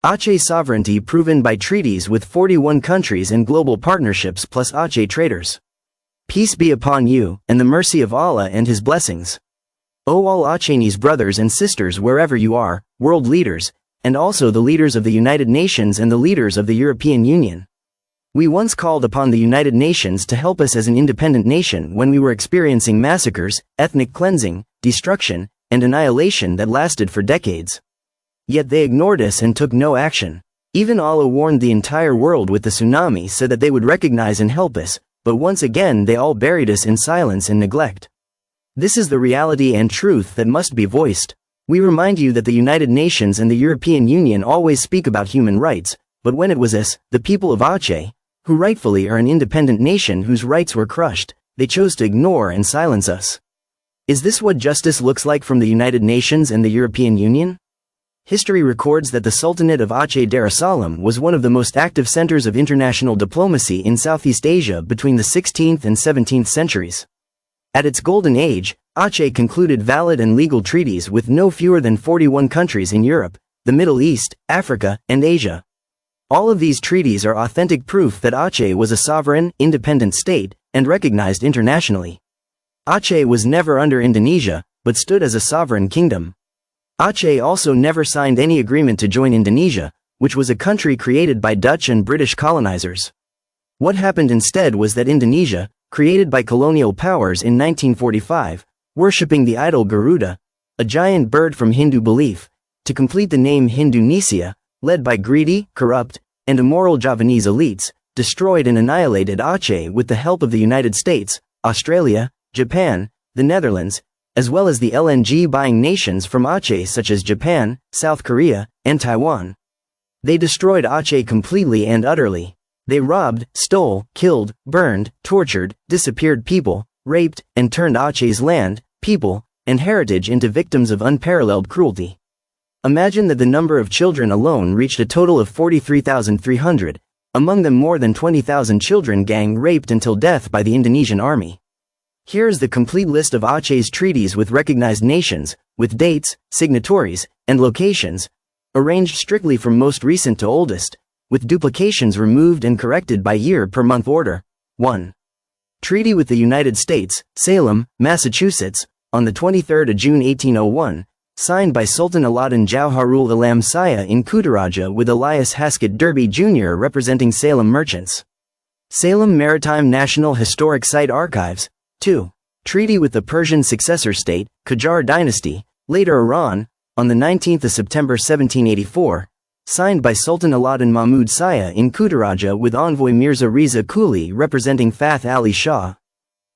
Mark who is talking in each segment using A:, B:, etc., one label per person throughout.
A: Aceh sovereignty proven by treaties with 41 countries and global partnerships plus Aceh Traitors. Peace be upon you, and the mercy of Allah and His blessings. O all Acehnese brothers and sisters wherever you are, world leaders, and also the leaders of the United Nations and the leaders of the European Union. We once called upon the United Nations to help us as an independent nation when we were experiencing massacres, ethnic cleansing, destruction, and annihilation that lasted for decades. Yet they ignored us and took no action. Even Allah warned the entire world with the tsunami so that they would recognize and help us, but once again they all buried us in silence and neglect. This is the reality and truth that must be voiced. We remind you that the United Nations and the European Union always speak about human rights, but when it was us, the people of Aceh, who rightfully are an independent nation whose rights were crushed, they chose to ignore and silence us. Is this what justice looks like from the United Nations and the European Union? History records that the Sultanate of Aceh Darussalam was one of the most active centers of international diplomacy in Southeast Asia between the 16th and 17th centuries. At its golden age, Aceh concluded valid and legal treaties with no fewer than 41 countries in Europe, the Middle East, Africa, and Asia. All of these treaties are authentic proof that Aceh was a sovereign, independent state, and recognized internationally. Aceh was never under Indonesia, but stood as a sovereign kingdom. Aceh also never signed any agreement to join Indonesia, which was a country created by Dutch and British colonizers. What happened instead was that Indonesia, created by colonial powers in 1945, worshipping the idol Garuda, a giant bird from Hindu belief, to complete the name Indonesia, led by greedy, corrupt, and immoral Javanese elites, destroyed and annihilated Aceh with the help of the United States, Australia, Japan, the Netherlands, as well as the LNG-buying nations from Aceh such as Japan, South Korea, and Taiwan. They destroyed Aceh completely and utterly. They robbed, stole, killed, burned, tortured, disappeared people, raped, and turned Aceh's land, people, and heritage into victims of unparalleled cruelty. Imagine that the number of children alone reached a total of 43,300, among them more than 20,000 children gang raped until death by the Indonesian army. Here is the complete list of Aceh's treaties with recognized nations, with dates, signatories, and locations, arranged strictly from most recent to oldest, with duplications removed and corrected by year per month order. 1. Treaty with the United States, Salem, Massachusetts, on the 23rd of June 1801, signed by Sultan Alauddin Jauharul Alam Saya in Kutaraja with Elias Haskett Derby Jr. representing Salem merchants. Salem Maritime National Historic Site Archives. 2. Treaty with the Persian successor state, Qajar Dynasty, later Iran, on the 19th of September 1784, signed by Sultan Alauddin Mahmud Saya in Kutaraja with envoy Mirza Riza Quli representing Fath Ali Shah.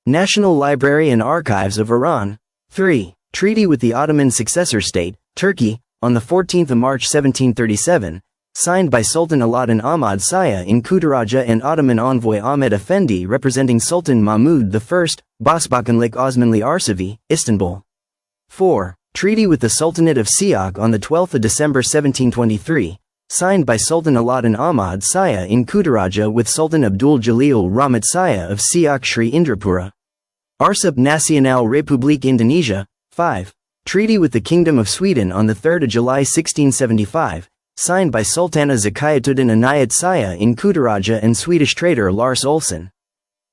A: National Library and Archives of Iran. 3. Treaty with the Ottoman successor state, Turkey, on the 14th of March 1737, signed by Sultan Alauddin Ahmad Saya in Kutaraja and Ottoman envoy Ahmed Effendi representing Sultan Mahmud I, Başbakanlık Osmanlı Arşivi, Istanbul. 4. Treaty with the Sultanate of Siak on the 12th of December 1723, signed by Sultan Alauddin Ahmad Saya in Kutaraja with Sultan Abdul Jalil Rahmat Saya of Siak Sri Indrapura. Arsip Nasional Republik Indonesia. 5. Treaty with the Kingdom of Sweden on the 3rd of July 1675, signed by Sultana Zakayatuddin Inayat Saya in Kutaraja and Swedish trader Lars Olsson.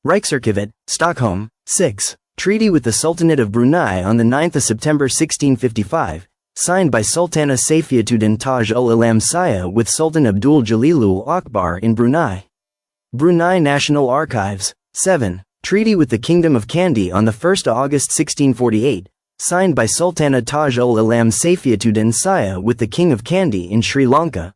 A: Riksarkivet, Stockholm. 6. Treaty with the Sultanate of Brunei on the 9th of September 1655, signed by Sultana Saifiatuddin Taj ul Alam Saya with Sultan Abdul Jalilul Akbar in Brunei. Brunei National Archives. 7. Treaty with the Kingdom of Kandy on the 1st of August 1648, signed by Sultana Taj ul Alam Saifiatuddin Saya with the King of Kandy in Sri Lanka.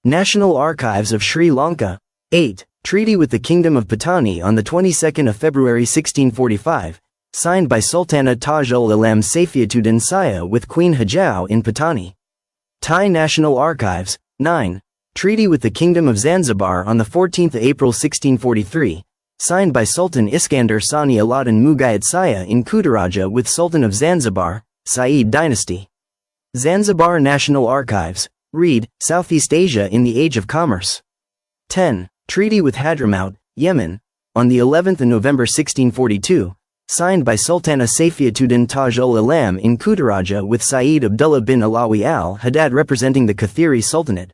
A: National Archives of Sri Lanka. 8. Treaty with the Kingdom of Patani on the 22nd of February 1645, signed by Sultana Taj ul Alam Saifiatuddin Saya with Queen Hajau in Patani. Thai National Archives. 9. Treaty with the Kingdom of Zanzibar on the 14th of April 1643, signed by Sultan Iskandar Sani Alauddin Mughayat Saya in Kutaraja with Sultan of Zanzibar, Said Dynasty. Zanzibar National Archives. Read, Southeast Asia in the Age of Commerce. 10. Treaty with Hadramaut, Yemen, on the 11th of November 1642, signed by Sultana Saifiatuddin Taj ul Alam in Kutaraja with Saeed Abdullah bin Alawi al-Haddad representing the Kathiri Sultanate.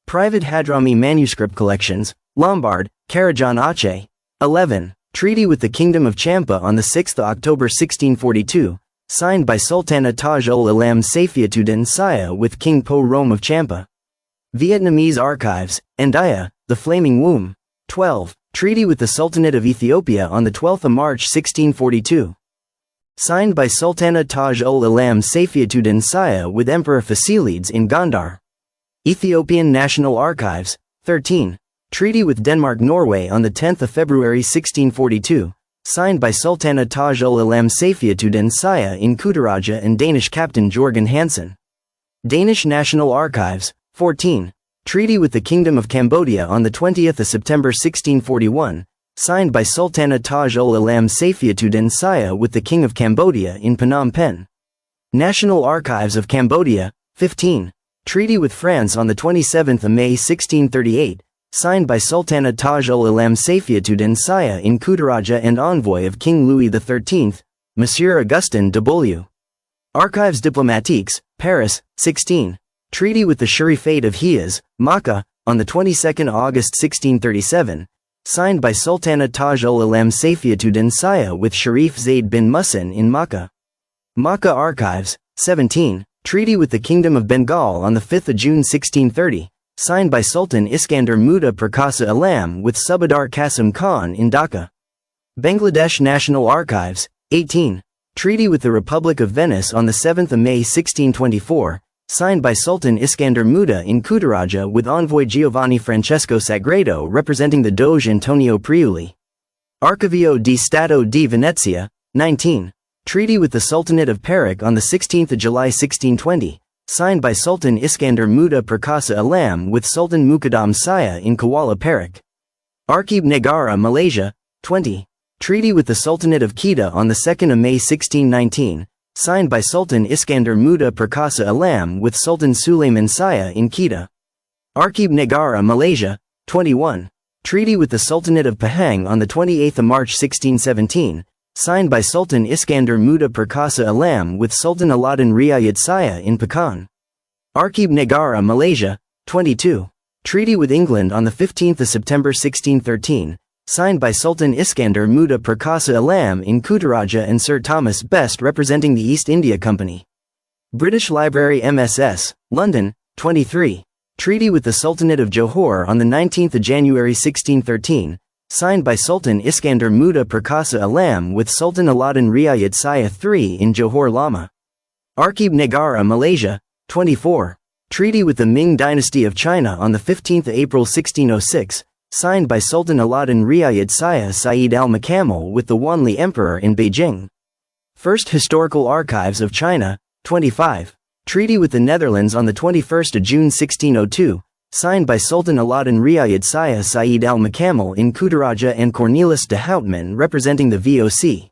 A: Private Hadrami Manuscript Collections, Lombard, Karajan Aceh. 11. Treaty with the Kingdom of Champa on 6 October 1642, signed by Sultana Taj ul Alam Saifiatuddin Saya with King Po Rome of Champa. Vietnamese Archives, Andaya, The Flaming Womb. 12. Treaty with the Sultanate of Ethiopia on 12 March 1642. Signed by Sultana Taj ul Alam Saifiatuddin Saya with Emperor Fasilides in Gondar. Ethiopian National Archives. 13. Treaty with Denmark-Norway on 10 February 1642, signed by Sultana Taj ul Alam Saifiatuddin Saya in Kutaraja and Danish captain Jorgen Hansen. Danish National Archives. 14. Treaty with the Kingdom of Cambodia on 20 September 1641, signed by Sultana Taj ul Alam Saifiatuddin Saya with the King of Cambodia in Phnom Penh. National Archives of Cambodia. 15. Treaty with France on 27 May 1638, signed by Sultana Taj ul Alam Saifiatuddin Saya in Kutaraja and envoy of King Louis XIII, Monsieur Augustin de Beaulieu. Archives Diplomatiques, Paris. 16. Treaty with the Sharifate of Hiyaz, Makkah, on 22 August 1637, signed by Sultana Taj ul Alam Saifiatuddin Saya with Sharif Zaid bin Muhsin in Makkah. Makkah Archives. 17. Treaty with the Kingdom of Bengal on 5 June 1630, signed by Sultan Iskander Muda Perkasa Alam with Subadar Qasim Khan in Dhaka. Bangladesh National Archives. 18. Treaty with the Republic of Venice on 7 May 1624, signed by Sultan Iskander Muda in Kutaraja with envoy Giovanni Francesco Sagredo representing the Doge Antonio Priuli. Archivio di Stato di Venezia. 19. Treaty with the Sultanate of Perak on 16 July 1620, signed by Sultan Iskander Muda Perkasa Alam with Sultan Mukaddam Saya in Kuala Perak. Archib Negara Malaysia. 20. Treaty with the Sultanate of Kedah on 2 May 1619, signed by Sultan Iskander Muda Perkasa Alam with Sultan Sulaiman Saya in Kedah. Archib Negara Malaysia. 21. Treaty with the Sultanate of Pahang on 28 March 1617, signed by Sultan Iskander Muda Perkasa Alam with Sultan Aladdin Riayat Saya in Pekan. Archib Negara Malaysia. 22. Treaty with England on 15 September 1613, signed by Sultan Iskander Muda Perkasa Alam in Kutaraja and Sir Thomas Best representing the East India Company. British Library MSS, London. 23. Treaty with the Sultanate of Johor on 19 January 1613, signed by Sultan Iskander Muda Perkasa Alam with Sultan Aladdin Riayat Saya III in Johor Lama. Archib Negara Malaysia. 24. Treaty with the Ming Dynasty of China on 15 April 1606, signed by Sultan Aladdin Riayat Saya Said al-Mukammal with the Wanli Emperor in Beijing. First Historical Archives of China. 25. Treaty with the Netherlands on 21 June 1602, signed by Sultan Aladdin Riayat Saya Said al-Mukammal in Kutaraja and Cornelis de Houtman representing the VOC.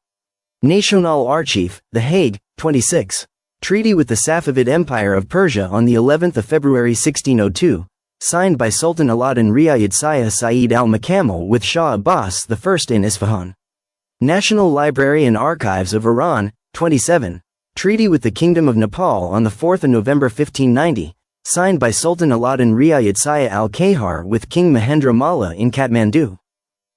A: National Archive, The Hague. 26. Treaty with the Safavid Empire of Persia on the 11th of February 1602, signed by Sultan Aladdin Riayat Saya Said al-Mukammal with Shah Abbas I in Isfahan. National Library and Archives of Iran. 27. Treaty with the Kingdom of Nepal on 4 November 1590, signed by Sultan Aladdin Riayat Saya al-Kahar with King Mahendra Malla in Kathmandu.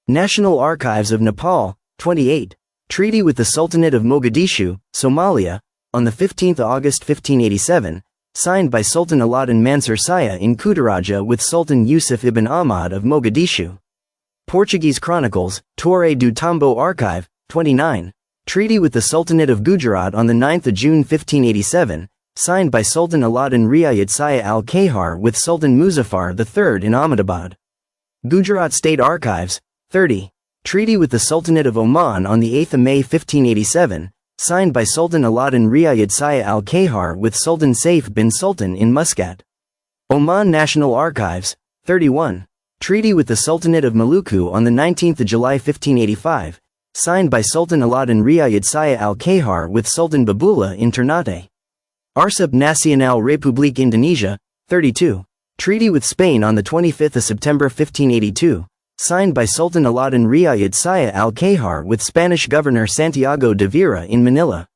A: National Archives of Nepal. 28. Treaty with the Sultanate of Mogadishu, Somalia, on 15 August 1587, signed by Sultan Aladdin Mansur Saya in Kutaraja with Sultan Yusuf ibn Ahmad of Mogadishu. Portuguese Chronicles, Torre do Tombo Archive. 29. Treaty with the Sultanate of Gujarat on 9 June 1587, signed by Sultan Aladdin Riayat Saya al-Kahar with Sultan Muzaffar III in Ahmedabad. Gujarat State Archives. 30. Treaty with the Sultanate of Oman on 8 May 1587, signed by Sultan Aladdin Riayat Saya al-Kahar with Sultan Saif bin Sultan in Muscat. Oman National Archives. 31. Treaty with the Sultanate of Maluku on 19 July 1585, signed by Sultan Aladdin Riayat Saya al-Kahar with Sultan Babula in Ternate. Arsip Nasional Republik Indonesia. 32. Treaty with Spain on 25 September 1582, signed by Sultan Aladdin Riayat Saya al-Kahar with Spanish Governor Santiago de Vera in Manila.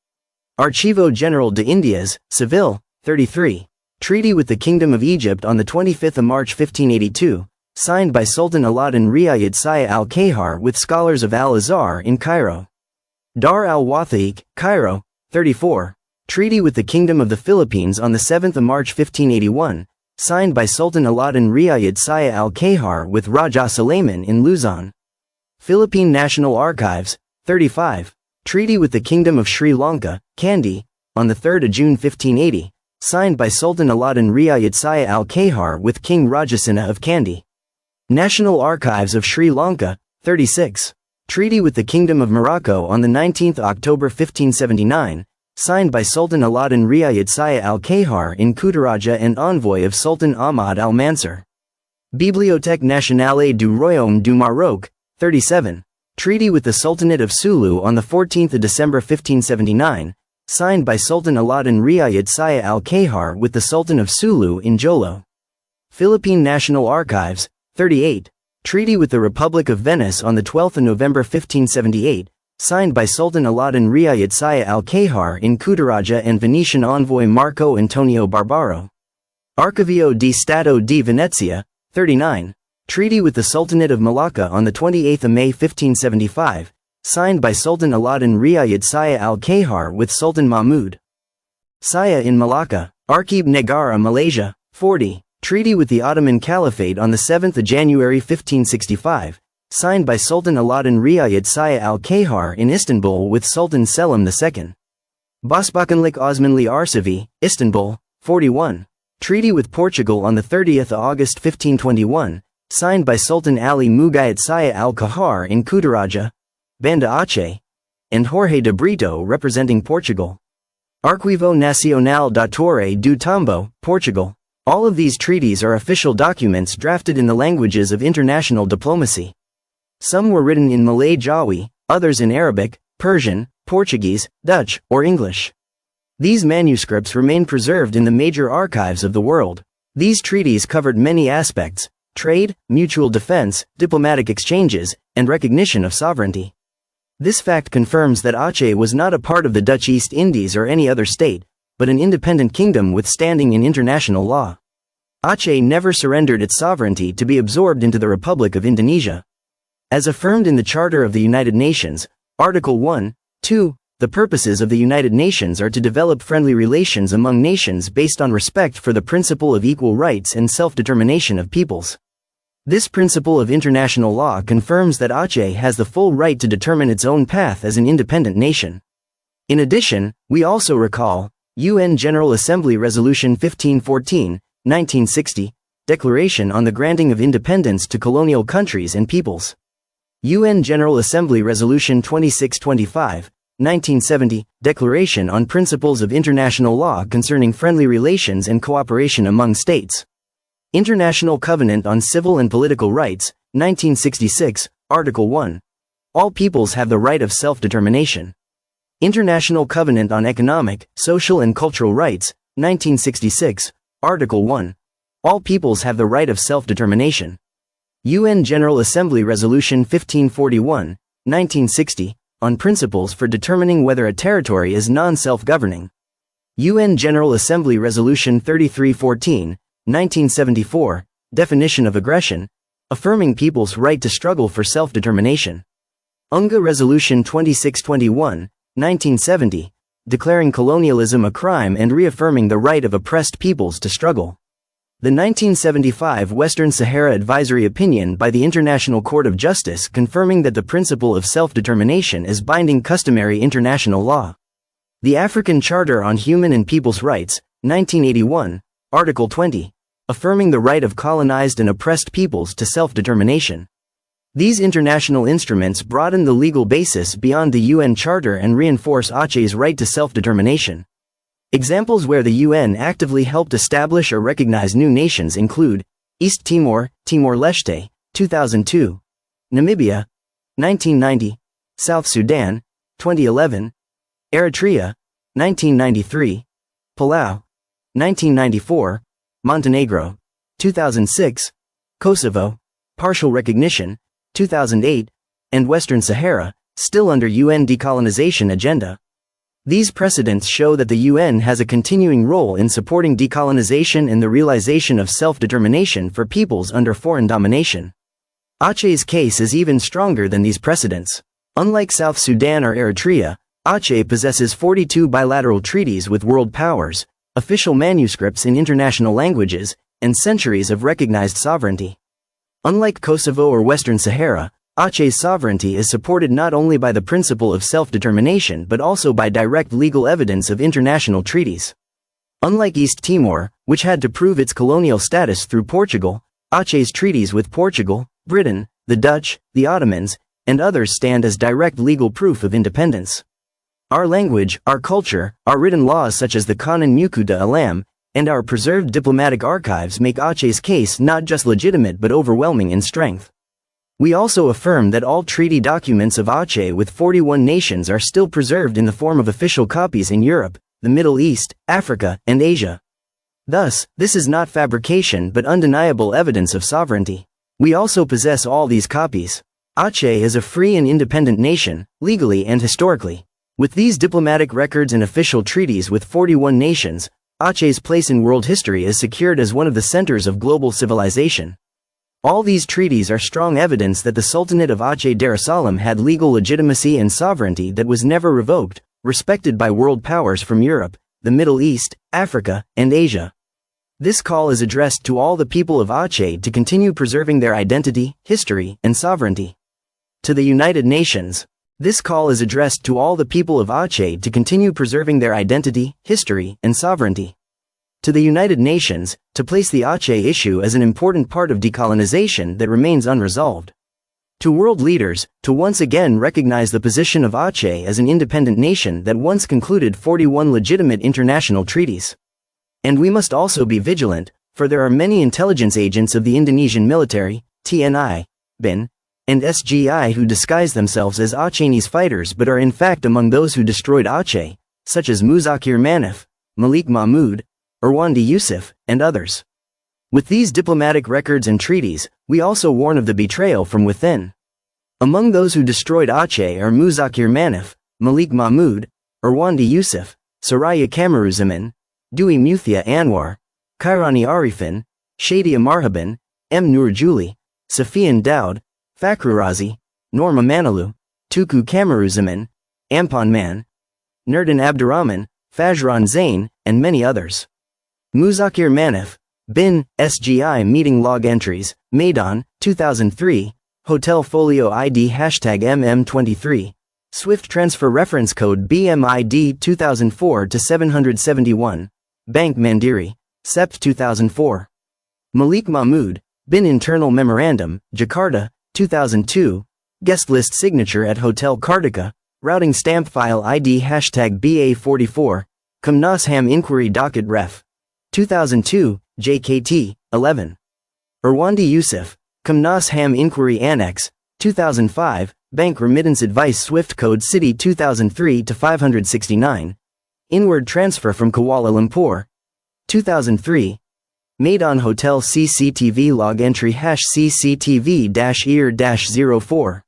A: Archivo General de Indias, Seville. 33. Treaty with the Kingdom of Egypt on the 25th of March 1582, signed by Sultan Alauddin Riyad Shah al-Kahar with scholars of Al-Azhar in Cairo. Dar al-Wathaiq, Cairo, 34. Treaty with the Kingdom of the Philippines on the 7th of March 1581, signed by Sultan Alauddin Riyad Shah al-Kahar with Raja Suleiman in Luzon. Philippine National Archives, 35. Treaty with the Kingdom of Sri Lanka, Kandy, on the 3rd of June 1580, signed by Sultan Alauddin Riyad Shah al-Kahar with King Rajasinha of Kandy. National Archives of Sri Lanka, 36. Treaty with the Kingdom of Morocco on the 19th of October 1579, signed by Sultan Alauddin Riyad Shah al-Kahar in Kutaraja and envoy of Sultan Ahmad al-Mansur. Bibliothèque Nationale du Royaume du Maroc, 37. Treaty with the Sultanate of Sulu on the 14th of December 1579, signed by Sultan Alauddin Riyad Shah al-Kahar with the Sultan of Sulu in Jolo. Philippine National Archives, 38. Treaty with the Republic of Venice on the 12th of November 1578, signed by Sultan Alauddin Riyad Shah al-Kahar in Kutaraja and Venetian envoy Marco Antonio Barbaro. Archivio di Stato di Venezia, 39. Treaty with the Sultanate of Malacca on the 28th of May 1575, signed by Sultan Alauddin Riyad Shah al-Kahar with Sultan Mahmud Shah in Malacca. Archib Negara Malaysia, 40. Treaty with the Ottoman Caliphate on the 7th of January 1565, signed by Sultan Alauddin Riyad Shah al-Kahar in Istanbul with Sultan Selim II. Başbakanlık Osmanlı Arşivi, Istanbul, 41. Treaty with Portugal on the 30th of August 1521, signed by Sultan Ali Mughayat Shah al-Kahar in Kutaraja, Banda Aceh, and Jorge de Brito representing Portugal. Arquivo Nacional da Torre do Tombo, Portugal. All of these treaties are official documents drafted in the languages of international diplomacy. Some were written in Malay Jawi, others in Arabic, Persian, Portuguese, Dutch, or English. These manuscripts remain preserved in the major archives of the world. These treaties covered many aspects: trade, mutual defense, diplomatic exchanges, and recognition of sovereignty. This fact confirms that Aceh was not a part of the Dutch East Indies or any other state, but an independent kingdom with standing in international law. Aceh never surrendered its sovereignty to be absorbed into the Republic of Indonesia. As affirmed in the Charter of the United Nations, Article 1, 2, the purposes of the United Nations are to develop friendly relations among nations based on respect for the principle of equal rights and self-determination of peoples. This principle of international law confirms that Aceh has the full right to determine its own path as an independent nation. In addition, we also recall UN General Assembly Resolution 1514, 1960, Declaration on the Granting of Independence to Colonial Countries and Peoples. UN General Assembly Resolution 2625, 1970, Declaration on Principles of International Law Concerning Friendly Relations and Cooperation Among States. International Covenant on Civil and Political Rights, 1966, Article 1. All peoples have the right of self-determination. International Covenant on Economic, Social and Cultural Rights, 1966, Article 1. All peoples have the right of self-determination. UN General Assembly Resolution 1541, 1960, on principles for determining whether a territory is non-self-governing. UN General Assembly Resolution 3314, 1974, definition of aggression, affirming people's right to struggle for self-determination. UNGA Resolution 2621, 1970, declaring colonialism a crime and reaffirming the right of oppressed peoples to struggle. The 1975 Western Sahara Advisory Opinion by the International Court of Justice confirming that the principle of self-determination is binding customary international law. The African Charter on Human and People's Rights, 1981, Article 20, affirming the right of colonized and oppressed peoples to self-determination. These international instruments broaden the legal basis beyond the UN Charter and reinforce Aceh's right to self-determination. Examples where the UN actively helped establish or recognize new nations include East Timor, Timor-Leste, 2002, Namibia, 1990, South Sudan, 2011, Eritrea, 1993, Palau, 1994, Montenegro, 2006, Kosovo, partial recognition, 2008, and Western Sahara, still under UN decolonization agenda. These precedents show that the UN has a continuing role in supporting decolonization and the realization of self-determination for peoples under foreign domination. Aceh's case is even stronger than these precedents. Unlike South Sudan or Eritrea, Aceh possesses 42 bilateral treaties with world powers, official manuscripts in international languages, and centuries of recognized sovereignty. Unlike Kosovo or Western Sahara, Aceh's sovereignty is supported not only by the principle of self-determination but also by direct legal evidence of international treaties. Unlike East Timor, which had to prove its colonial status through Portugal, Aceh's treaties with Portugal, Britain, the Dutch, the Ottomans, and others stand as direct legal proof of independence. Our language, our culture, our written laws such as the Kanun Mukuda Alam, and our preserved diplomatic archives make Aceh's case not just legitimate but overwhelming in strength. We also affirm that all treaty documents of Aceh with 41 nations are still preserved in the form of official copies in Europe, the Middle East, Africa, and Asia. Thus, this is not fabrication but undeniable evidence of sovereignty. We also possess all these copies. Aceh is a free and independent nation, legally and historically. With these diplomatic records and official treaties with 41 nations, Aceh's place in world history is secured as one of the centers of global civilization. All these treaties are strong evidence that the Sultanate of Aceh Darussalam had legal legitimacy and sovereignty that was never revoked, respected by world powers from Europe, the Middle East, Africa, and Asia. This call is addressed to all the people of Aceh to continue preserving their identity, history, and sovereignty. To the United Nations, this call is addressed to all the people of Aceh to continue preserving their identity, history, and sovereignty. To the United Nations, to place the Aceh issue as an important part of decolonization that remains unresolved. To world leaders, to once again recognize the position of Aceh as an independent nation that once concluded 41 legitimate international treaties. And we must also be vigilant, for there are many intelligence agents of the Indonesian military, TNI, BIN, and SGI who disguise themselves as Acehnese fighters but are in fact among those who destroyed Aceh, such as Muzakir Manaf, Malik Mahmud, Irwandi Yusuf, and others. With these diplomatic records and treaties, we also warn of the betrayal from within. Among those who destroyed Aceh are Muzakir Manaf, Malik Mahmud, Irwandi Yusuf, Soraya Kamaruzaman, Dwi Muthia Anwar, Kairani Arifin, Shadia Marhaban, M. Nur Juli, Safian Daud, Fakhru Razi, Norma Manalu, Tuku Kamaruzaman, Ampan Man, Nurdin Abdurrahman, Fajran Zain, and many others. Muzakir Manaf, BIN, SGI meeting log entries, Maidan, 2003, Hotel Folio ID #MM23, Swift Transfer Reference Code BMID 2004-771, Bank Mandiri, Sept 2004. Malik Mahmud, BIN Internal Memorandum, Jakarta, 2002, Guest List Signature at Hotel Kartika, Routing Stamp File ID #BA44, Komnas HAM Inquiry Docket Ref. 2002, JKT, 11. Irwandi Yusuf, Komnas HAM Inquiry Annex, 2005, Bank Remittance Advice Swift Code City 2003-569, Inward Transfer from Kuala Lumpur, 2003, Maidan Hotel CCTV Log Entry #CCTV-EAR-04.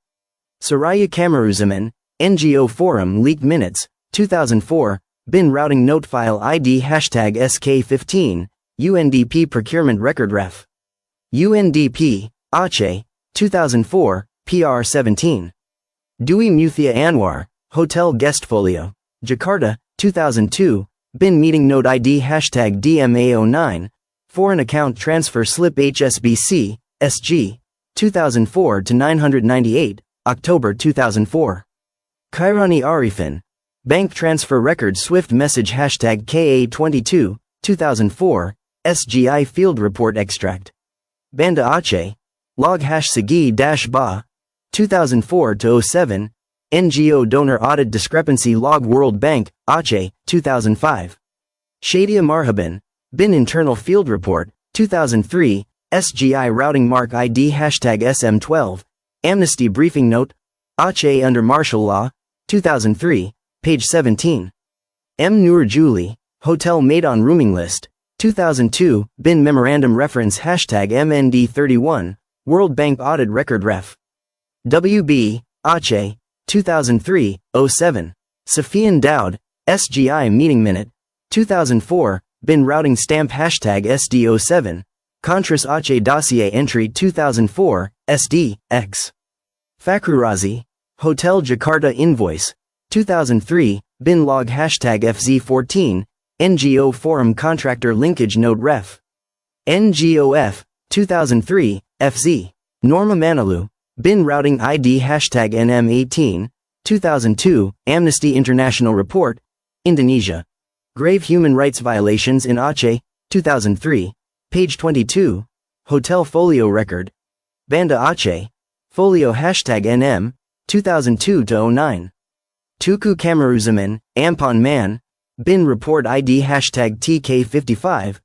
A: Soraya Kamaruzaman, NGO Forum Leaked Minutes, 2004, BIN Routing Note File ID #SK15, UNDP Procurement Record Ref. UNDP, Aceh, 2004, PR 17. Dwi Muthia Anwar, Hotel Guest Folio, Jakarta, 2002, BIN Meeting Note ID #DMA09, Foreign Account Transfer Slip HSBC, SG, 2004-998, October 2004. Kairani Arifin, Bank Transfer Record Swift Message #KA22, 2004, SGI Field Report Extract. Banda Aceh, Log #SAGI-BA, 2004-07, NGO Donor Audit Discrepancy Log World Bank, Aceh, 2005. Shadia Marhaban, BIN Internal Field Report, 2003, SGI Routing Mark ID #SM12, Amnesty Briefing Note, Aceh under Martial Law, 2003, page 17. M. Nur Juli, Hotel Maidan Rooming List, 2002, BIN Memorandum Reference #MND31, World Bank Audit Record Ref. WB, Aceh, 2003, 07. Safian Daud, SGI Meeting Minute, 2004, Bin Routing Stamp Hashtag SD07, Contras Aceh Dossier Entry 2004, SD, X. Fakrurazi, Hotel Jakarta Invoice, 2003, Bin Log Hashtag FZ14, NGO Forum Contractor Linkage Note Ref. NGOF, 2003, FZ. Norma Manalu, Bin Routing ID Hashtag NM18, 2002, Amnesty International Report, Indonesia. Grave Human Rights Violations in Aceh, 2003, page 22, Hotel Folio Record, Banda Aceh, Folio Hashtag NM, 2002-09. Tuku Kamaruzaman, Ampon Man, Bin Report ID Hashtag TK55,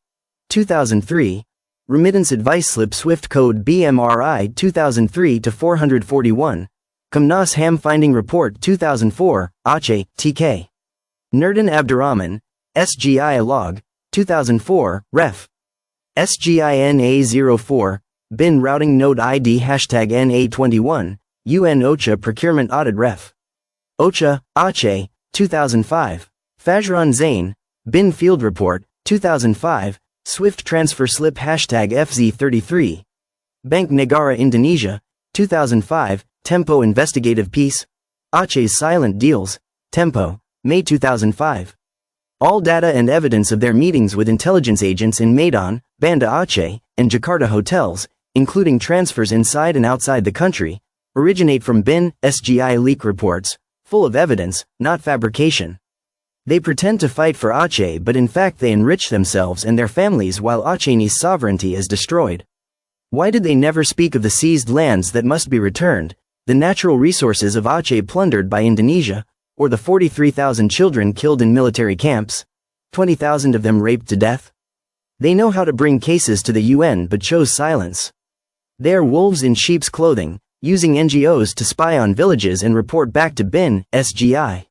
A: 2003, Remittance Advice Slip Swift Code BMRI 2003-441, Komnas HAM Finding Report 2004, Aceh, TK. Nurdin Abdurrahman, SGI Log, 2004, Ref. SGINA04, Bin Routing Node ID Hashtag NA21, UN OCHA Procurement Audit Ref. OCHA, Aceh, 2005. Fajran Zain, Bin Field Report, 2005, Swift Transfer Slip Hashtag FZ33. Bank Negara Indonesia, 2005, Tempo Investigative Piece, Aceh's Silent Deals, Tempo, May 2005. All data and evidence of their meetings with intelligence agents in Medan, Banda Aceh, and Jakarta hotels, including transfers inside and outside the country, originate from Bin SGI leak reports, full of evidence, not fabrication. They pretend to fight for Aceh, but in fact they enrich themselves and their families while Acehnese sovereignty is destroyed. Why did they never speak of the seized lands that must be returned, the natural resources of Aceh plundered by Indonesia, or the 43,000 children killed in military camps, 20,000 of them raped to death? They know how to bring cases to the UN but chose silence. They are wolves in sheep's clothing, using NGOs to spy on villages and report back to Bin SGI.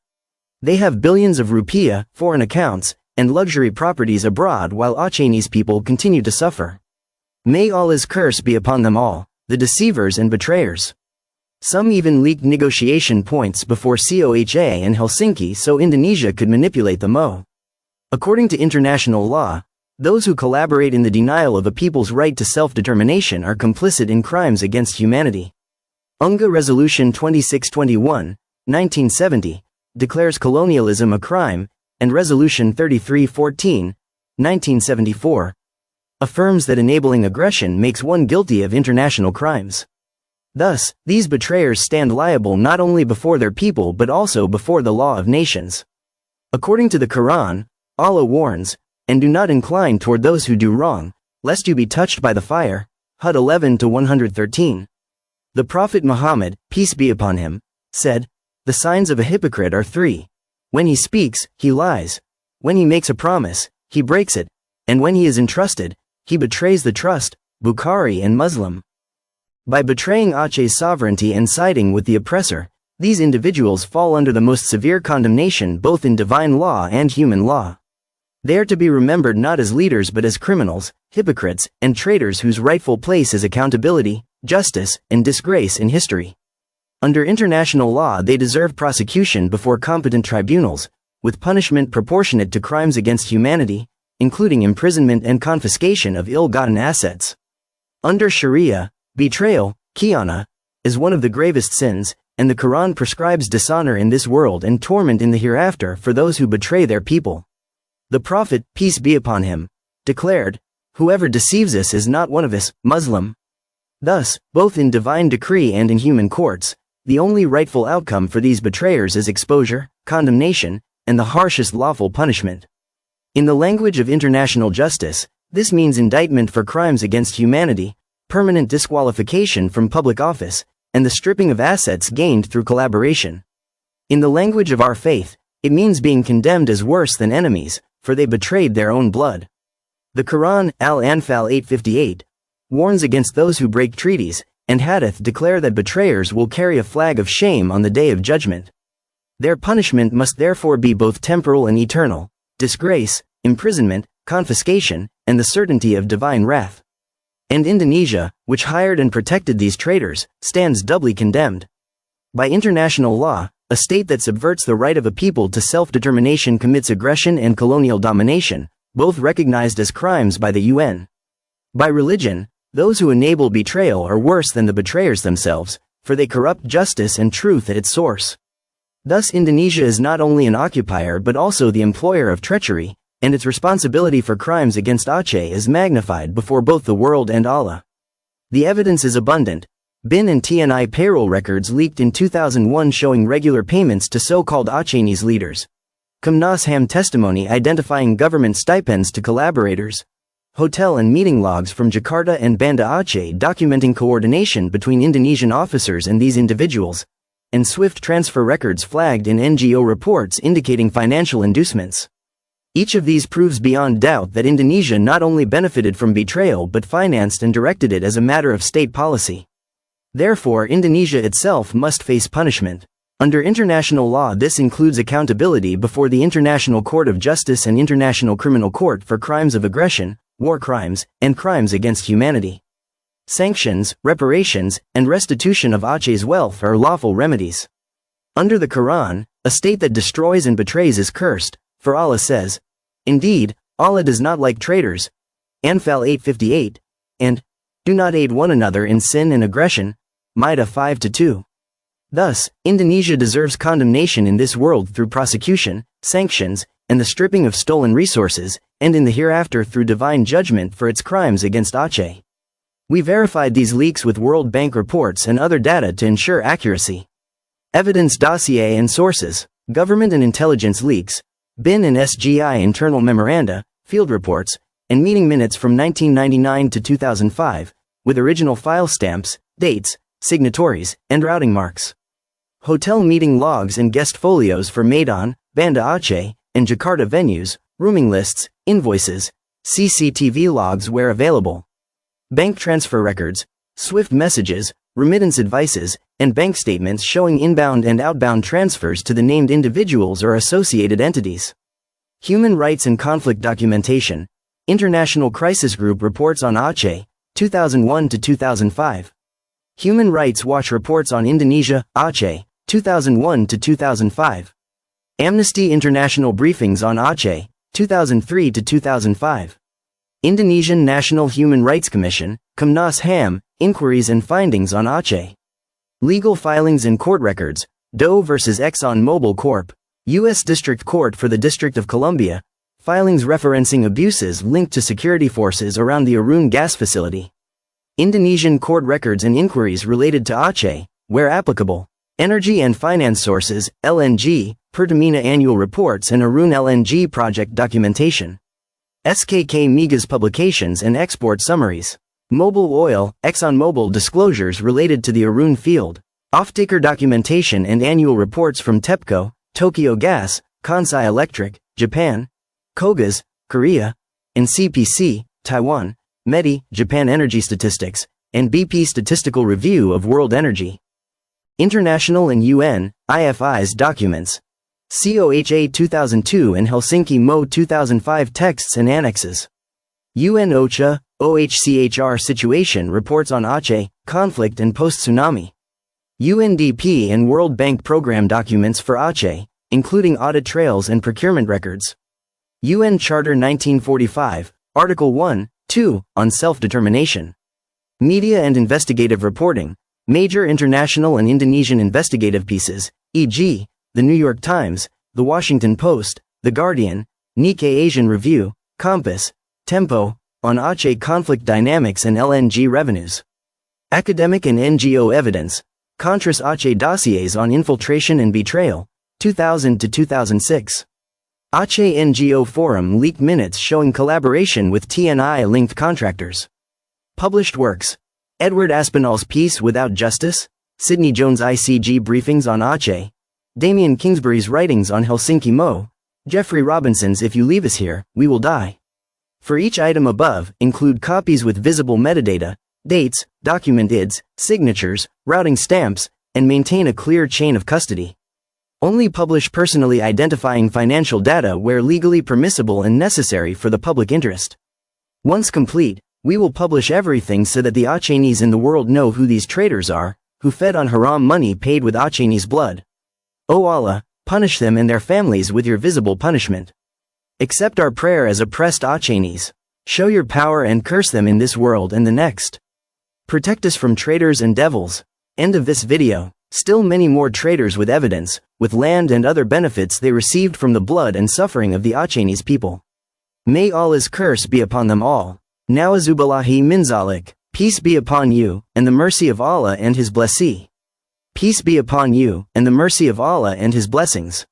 A: They have billions of rupiah, foreign accounts, and luxury properties abroad while Acehnese people continue to suffer. May Allah's curse be upon them all, the deceivers and betrayers. Some even leaked negotiation points before COHA and Helsinki so Indonesia could manipulate the MO. According to international law, those who collaborate in the denial of a people's right to self-determination are complicit in crimes against humanity. UNGA Resolution 2621, 1970, declares colonialism a crime, and Resolution 3314, 1974, affirms that enabling aggression makes one guilty of international crimes. Thus, these betrayers stand liable not only before their people but also before the law of nations. According to the Quran, Allah warns, "And do not incline toward those who do wrong, lest you be touched by the fire." Hud 11-113. The Prophet Muhammad, peace be upon him, said, "The signs of a hypocrite are three. When he speaks, he lies. When he makes a promise, he breaks it. And when he is entrusted, he betrays the trust." Bukhari and Muslim. By betraying Aceh's sovereignty and siding with the oppressor, these individuals fall under the most severe condemnation both in divine law and human law. They are to be remembered not as leaders but as criminals, hypocrites, and traitors whose rightful place is accountability, justice, and disgrace in history. Under international law they deserve prosecution before competent tribunals, with punishment proportionate to crimes against humanity, including imprisonment and confiscation of ill-gotten assets. Under Sharia, betrayal, khiana, is one of the gravest sins, and the Quran prescribes dishonor in this world and torment in the hereafter for those who betray their people. The Prophet, peace be upon him, declared, "Whoever deceives us is not one of us." Muslim. Thus, both in divine decree and in human courts, the only rightful outcome for these betrayers is exposure, condemnation, and the harshest lawful punishment. In the language of international justice, this means indictment for crimes against humanity, permanent disqualification from public office, and the stripping of assets gained through collaboration. In the language of our faith, it means being condemned as worse than enemies, for they betrayed their own blood. The Quran, Al-Anfal 8:58, warns against those who break treaties, and Hadith declare that betrayers will carry a flag of shame on the day of judgment. Their punishment must therefore be both temporal and eternal: disgrace, imprisonment, confiscation, and the certainty of divine wrath. And Indonesia, which hired and protected these traitors, stands doubly condemned. By international law, a state that subverts the right of a people to self-determination commits aggression and colonial domination, both recognized as crimes by the UN. By religion, those who enable betrayal are worse than the betrayers themselves, for they corrupt justice and truth at its source. Thus Indonesia is not only an occupier but also the employer of treachery, and its responsibility for crimes against Aceh is magnified before both the world and Allah. The evidence is abundant. BIN and TNI payroll records leaked in 2001 showing regular payments to so-called Acehnese leaders. Komnas HAM testimony identifying government stipends to collaborators. Hotel and meeting logs from Jakarta and Banda Aceh documenting coordination between Indonesian officers and these individuals, and SWIFT transfer records flagged in NGO reports indicating financial inducements. Each of these proves beyond doubt that Indonesia not only benefited from betrayal but financed and directed it as a matter of state policy. Therefore, Indonesia itself must face punishment. Under international law, this includes accountability before the International Court of Justice and International Criminal Court for crimes of aggression, war crimes, and crimes against humanity. Sanctions, reparations, and restitution of Aceh's wealth are lawful remedies. Under the Quran, a state that destroys and betrays is cursed, for Allah says, "Indeed, Allah does not like traitors." Anfal 8:58, and, "Do not aid one another in sin and aggression." Maida 5:2. Thus, Indonesia deserves condemnation in this world through prosecution, sanctions, and the stripping of stolen resources, and in the hereafter through divine judgment for its crimes against Aceh. We verified these leaks with World Bank reports and other data to ensure accuracy. Evidence dossier and sources, government and intelligence leaks, BIN and SGI internal memoranda, field reports, and meeting minutes from 1999 to 2005, with original file stamps, dates, signatories, and routing marks. Hotel meeting logs and guest folios for Medan, Banda Aceh, and Jakarta venues, rooming lists, invoices, CCTV logs where available. Bank transfer records, SWIFT messages, remittance advices, and bank statements showing inbound and outbound transfers to the named individuals or associated entities. Human rights and conflict documentation, International Crisis Group reports on Aceh, 2001 to 2005. Human Rights Watch reports on Indonesia, Aceh, 2001 to 2005. Amnesty International briefings on Aceh, 2003 to 2005. Indonesian National Human Rights Commission, Komnas HAM, inquiries and findings on Aceh. Legal filings and court records, Doe vs. Exxon Mobil Corp., U.S. District Court for the District of Columbia, filings referencing abuses linked to security forces around the Arun gas facility. Indonesian court records and inquiries related to Aceh, where applicable. Energy and finance sources, LNG, Pertamina annual reports and Arun LNG project documentation. SKK Migas publications and export summaries. Mobil Oil, ExxonMobil disclosures related to the Arun field. Offtaker documentation and annual reports from TEPCO, Tokyo Gas, Kansai Electric, Japan, Kogas, Korea, and CPC, Taiwan, METI, Japan Energy Statistics, and BP Statistical Review of World Energy. International and UN, IFI's documents. COHA 2002 and Helsinki MO 2005 texts and annexes. UN OCHA, OHCHR situation reports on Aceh, conflict and post-tsunami. UNDP and World Bank program documents for Aceh, including audit trails and procurement records. UN Charter 1945, Article 1, 2, on self-determination. Media and investigative reporting, major international and Indonesian investigative pieces, e.g., The New York Times, The Washington Post, The Guardian, Nikkei Asian Review, Compass, Tempo, on Aceh conflict dynamics and LNG revenues. Academic and NGO evidence, Contras Aceh dossiers on infiltration and betrayal, 2000 to 2006. Aceh NGO Forum leaked minutes showing collaboration with TNI-linked contractors. Published works, Edward Aspinall's Peace Without Justice, Sidney Jones' ICG briefings on Aceh, Damian Kingsbury's writings on Helsinki MO, Jeffrey Robinson's If You Leave Us Here, We Will Die. For each item above, include copies with visible metadata, dates, document IDs, signatures, routing stamps, and maintain a clear chain of custody. Only publish personally identifying financial data where legally permissible and necessary for the public interest. Once complete, we will publish everything so that the Acehnese in the world know who these traitors are, who fed on haram money paid with Acehnese blood. O Allah, punish them and their families with your visible punishment. Accept our prayer as oppressed Acehnese. Show your power and curse them in this world and the next. Protect us from traitors and devils. End of this video. Still many more traitors with evidence, with land and other benefits they received from the blood and suffering of the Acehnese people. May Allah's curse be upon them all. Na'uzubillahi min zalik. Peace be upon you, and the mercy of Allah and His blessing. Peace be upon you, and the mercy of Allah and His blessings.